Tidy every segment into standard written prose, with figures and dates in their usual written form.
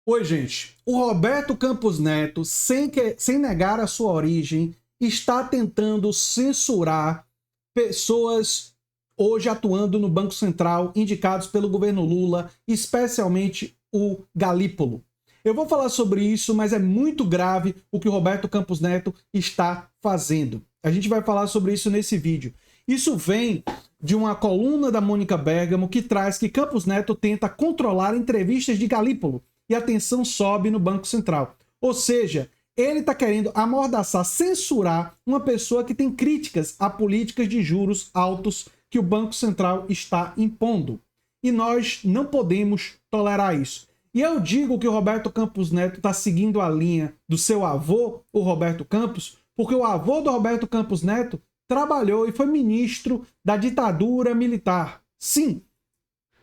Oi, gente. O Roberto Campos Neto, sem negar a sua origem, está tentando censurar pessoas hoje atuando no Banco Central, indicados pelo governo Lula, especialmente o Galípolo. Eu vou falar sobre isso, mas é muito grave o que o Roberto Campos Neto está fazendo. A gente vai falar sobre isso nesse vídeo. Isso vem de uma coluna da Mônica Bergamo que traz que Campos Neto tenta controlar entrevistas de Galípolo e a tensão sobe no Banco Central. Ou seja, ele está querendo amordaçar, censurar uma pessoa que tem críticas a políticas de juros altos que o Banco Central está impondo. E nós não podemos tolerar isso. E eu digo que o Roberto Campos Neto está seguindo a linha do seu avô, o Roberto Campos, porque o avô do Roberto Campos Neto trabalhou e foi ministro da ditadura militar. Sim,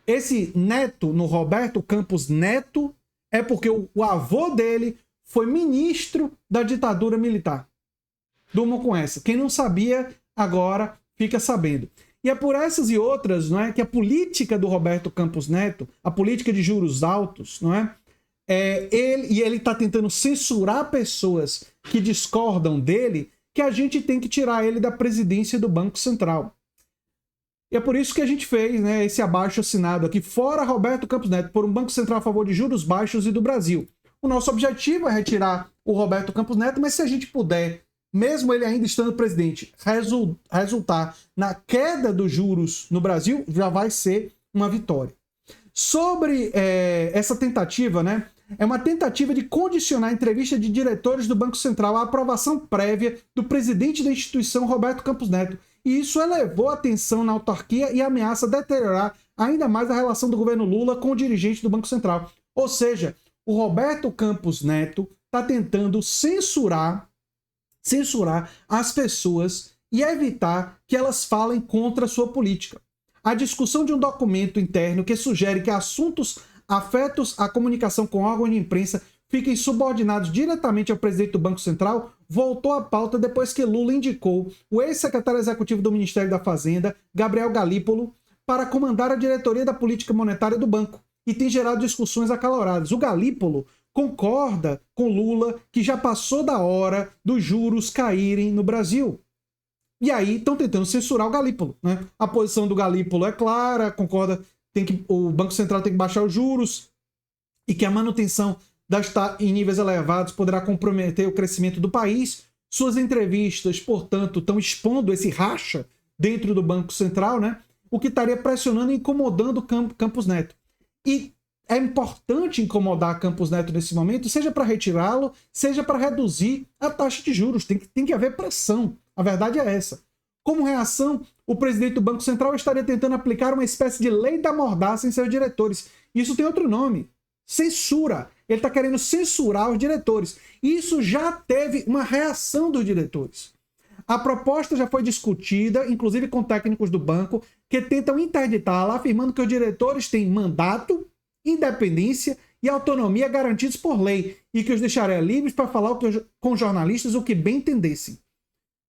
esse neto no Roberto Campos Neto é porque o avô dele foi ministro da ditadura militar. Durmam com essa. Quem não sabia, agora fica sabendo. E é por essas e outras, não é, que a política do Roberto Campos Neto, a política de juros altos, não é, ele está tentando censurar pessoas que discordam dele, que a gente tem que tirar ele da presidência do Banco Central. E é por isso que a gente fez, né, esse abaixo-assinado aqui, fora Roberto Campos Neto, por um Banco Central a favor de juros baixos e do Brasil. O nosso objetivo é retirar o Roberto Campos Neto, mas se a gente puder, mesmo ele ainda estando presidente, resultar na queda dos juros no Brasil, já vai ser uma vitória. Sobre essa tentativa, né? É uma tentativa de condicionar a entrevista de diretores do Banco Central à aprovação prévia do presidente da instituição, Roberto Campos Neto. E isso elevou a tensão na autarquia e ameaça deteriorar ainda mais a relação do governo Lula com o dirigente do Banco Central. Ou seja, o Roberto Campos Neto está tentando censurar as pessoas e evitar que elas falem contra a sua política. A discussão de um documento interno que sugere que assuntos afetos à comunicação com órgãos de imprensa fiquem subordinados diretamente ao presidente do Banco Central voltou à pauta depois que Lula indicou o ex-secretário executivo do Ministério da Fazenda, Gabriel Galípolo, para comandar a diretoria da política monetária do banco, e tem gerado discussões acaloradas. O Galípolo concorda com Lula que já passou da hora dos juros caírem no Brasil. E aí estão tentando censurar o Galípolo, né? A posição do Galípolo é clara, concorda o Banco Central tem que baixar os juros e que a manutenção das taxas em níveis elevados poderá comprometer o crescimento do país. Suas entrevistas, portanto, estão expondo esse racha dentro do Banco Central, né? O que estaria pressionando e incomodando Campos Neto. E é importante incomodar Campos Neto nesse momento, seja para retirá-lo, seja para reduzir a taxa de juros. Tem que haver pressão. A verdade é essa. Como reação, o presidente do Banco Central estaria tentando aplicar uma espécie de lei da mordaça em seus diretores. Isso tem outro nome. Censura. Ele está querendo censurar os diretores. Isso já teve uma reação dos diretores. A proposta já foi discutida, inclusive com técnicos do banco, que tentam interditá-la, afirmando que os diretores têm mandato, independência e autonomia garantidos por lei e que os deixaria livres para falar com jornalistas o que bem entendessem.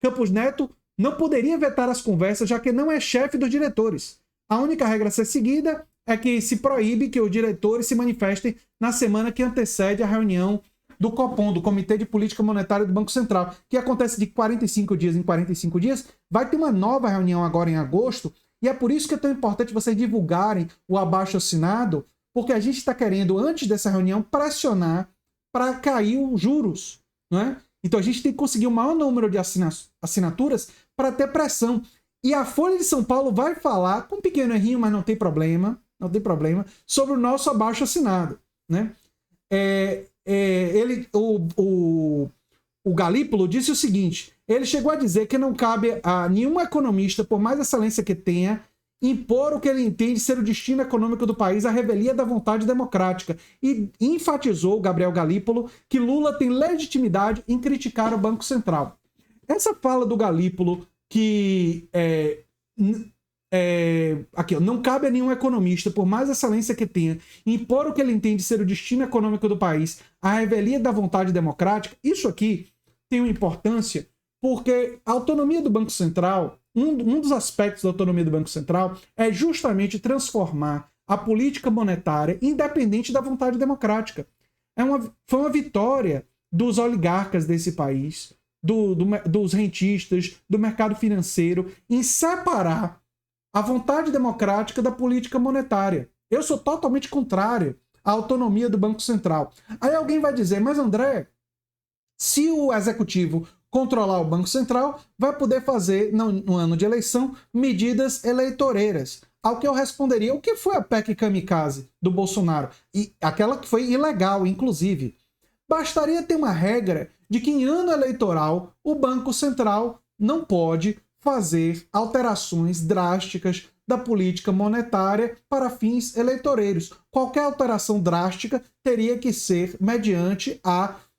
Campos Neto não poderia vetar as conversas, já que não é chefe dos diretores. A única regra a ser seguida é que se proíbe que os diretores se manifestem na semana que antecede a reunião do Copom, do Comitê de Política Monetária do Banco Central, que acontece de 45 dias em 45 dias. Vai ter uma nova reunião agora em agosto, e é por isso que é tão importante vocês divulgarem o abaixo-assinado, porque a gente está querendo, antes dessa reunião, pressionar para cair os juros, não é? Então a gente tem que conseguir o maior número de assinaturas para ter pressão. E a Folha de São Paulo vai falar, com um pequeno errinho, mas não tem problema, sobre o nosso abaixo-assinado, né? O Galípolo disse o seguinte: ele chegou a dizer que não cabe a nenhum economista, por mais excelência que tenha, impor o que ele entende ser o destino econômico do país à revelia da vontade democrática, e enfatizou Gabriel Galípolo que Lula tem legitimidade em criticar o Banco Central. Essa fala do Galípolo que não cabe a nenhum economista, por mais excelência que tenha, impor o que ele entende ser o destino econômico do país à revelia da vontade democrática, isso aqui tem uma importância porque a autonomia do Banco Central, um dos aspectos da autonomia do Banco Central é justamente transformar a política monetária independente da vontade democrática. Foi uma vitória dos oligarcas desse país, dos rentistas, do mercado financeiro, em separar a vontade democrática da política monetária. Eu sou totalmente contrário à autonomia do Banco Central. Aí alguém vai dizer, mas André, se o executivo controlar o Banco Central, vai poder fazer, no ano de eleição, medidas eleitoreiras. Ao que eu responderia, o que foi a PEC Kamikaze do Bolsonaro? E aquela que foi ilegal, inclusive. Bastaria ter uma regra de que em ano eleitoral o Banco Central não pode fazer alterações drásticas da política monetária para fins eleitoreiros. Qualquer alteração drástica teria que ser mediante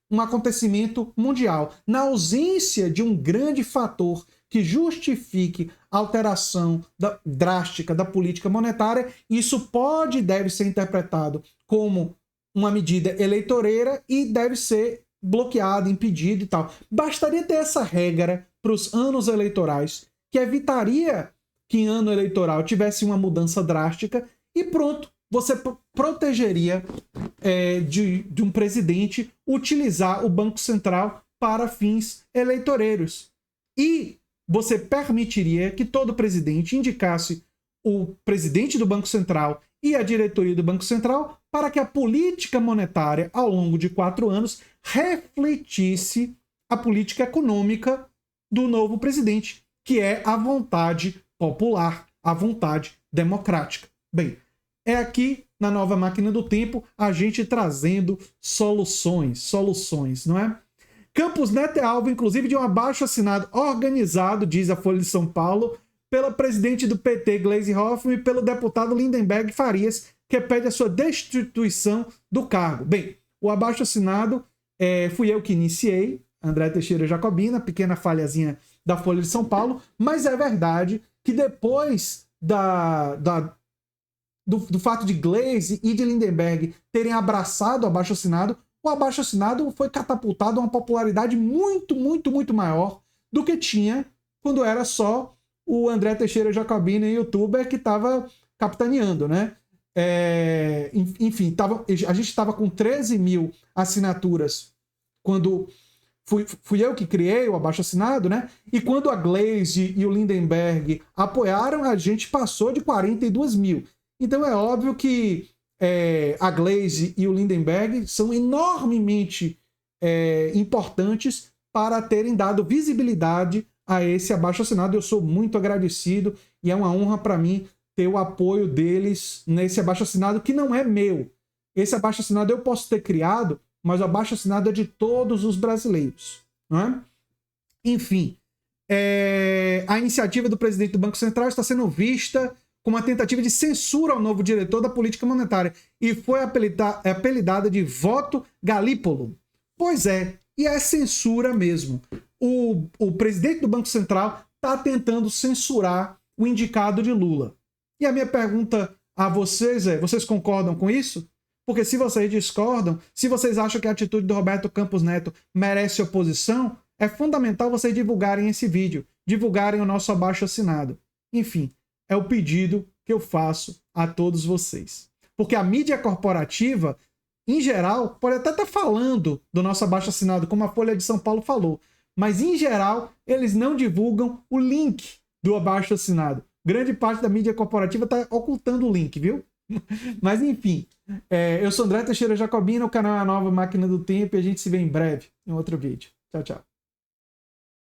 um acontecimento mundial. Na ausência de um grande fator que justifique a alteração drástica da política monetária, isso pode e deve ser interpretado como uma medida eleitoreira e deve ser bloqueado, impedido e tal. Bastaria ter essa regra para os anos eleitorais, que evitaria que em ano eleitoral tivesse uma mudança drástica e pronto, você protegeria de um presidente utilizar o Banco Central para fins eleitoreiros. E você permitiria que todo presidente indicasse o presidente do Banco Central e a diretoria do Banco Central para que a política monetária, ao longo de 4 anos, refletisse a política econômica do novo presidente, que é a vontade popular, a vontade democrática. Bem, é aqui na Nova Máquina do Tempo a gente trazendo soluções, não é? Campos Neto é alvo, inclusive, de um abaixo-assinado organizado, diz a Folha de São Paulo, pela presidente do PT, Gleisi Hoffmann, e pelo deputado Lindenberg Farias, que pede a sua destituição do cargo. Bem, o abaixo-assinado fui eu que iniciei, André Teixeira Jacobina, pequena falhazinha da Folha de São Paulo, mas é verdade que depois do fato de Gleisi e de Lindenberg terem abraçado o abaixo-assinado, o abaixo-assinado foi catapultado a uma popularidade muito, muito, muito maior do que tinha quando era só o André Teixeira Jacobina, youtuber, que estava capitaneando, né? Enfim, a gente estava com 13 mil assinaturas quando fui eu que criei o abaixo-assinado, né? E quando a Gleisi e o Lindenberg apoiaram, a gente passou de 42 mil. Então é óbvio que a Gleisi e o Lindenberg são enormemente importantes para terem dado visibilidade a esse abaixo-assinado. Eu sou muito agradecido e é uma honra para mim ter o apoio deles nesse abaixo-assinado que não é meu. Esse abaixo-assinado eu posso ter criado, mas o abaixo-assinado é de todos os brasileiros, não é? Enfim, a iniciativa do presidente do Banco Central está sendo vista como uma tentativa de censura ao novo diretor da política monetária e foi apelidada de voto Galípolo. Pois é, e é censura mesmo. O presidente do Banco Central está tentando censurar o indicado de Lula. E a minha pergunta a vocês vocês concordam com isso? Porque se vocês discordam, se vocês acham que a atitude do Roberto Campos Neto merece oposição, é fundamental vocês divulgarem esse vídeo, divulgarem o nosso abaixo-assinado. Enfim, é o pedido que eu faço a todos vocês. Porque a mídia corporativa, em geral, pode até estar falando do nosso abaixo-assinado, como a Folha de São Paulo falou, mas, em geral, eles não divulgam o link do abaixo-assinado. Grande parte da mídia corporativa está ocultando o link, viu? Mas, enfim, eu sou André Teixeira Jacobina, o canal é a Nova Máquina do Tempo e a gente se vê em breve em outro vídeo. Tchau, tchau.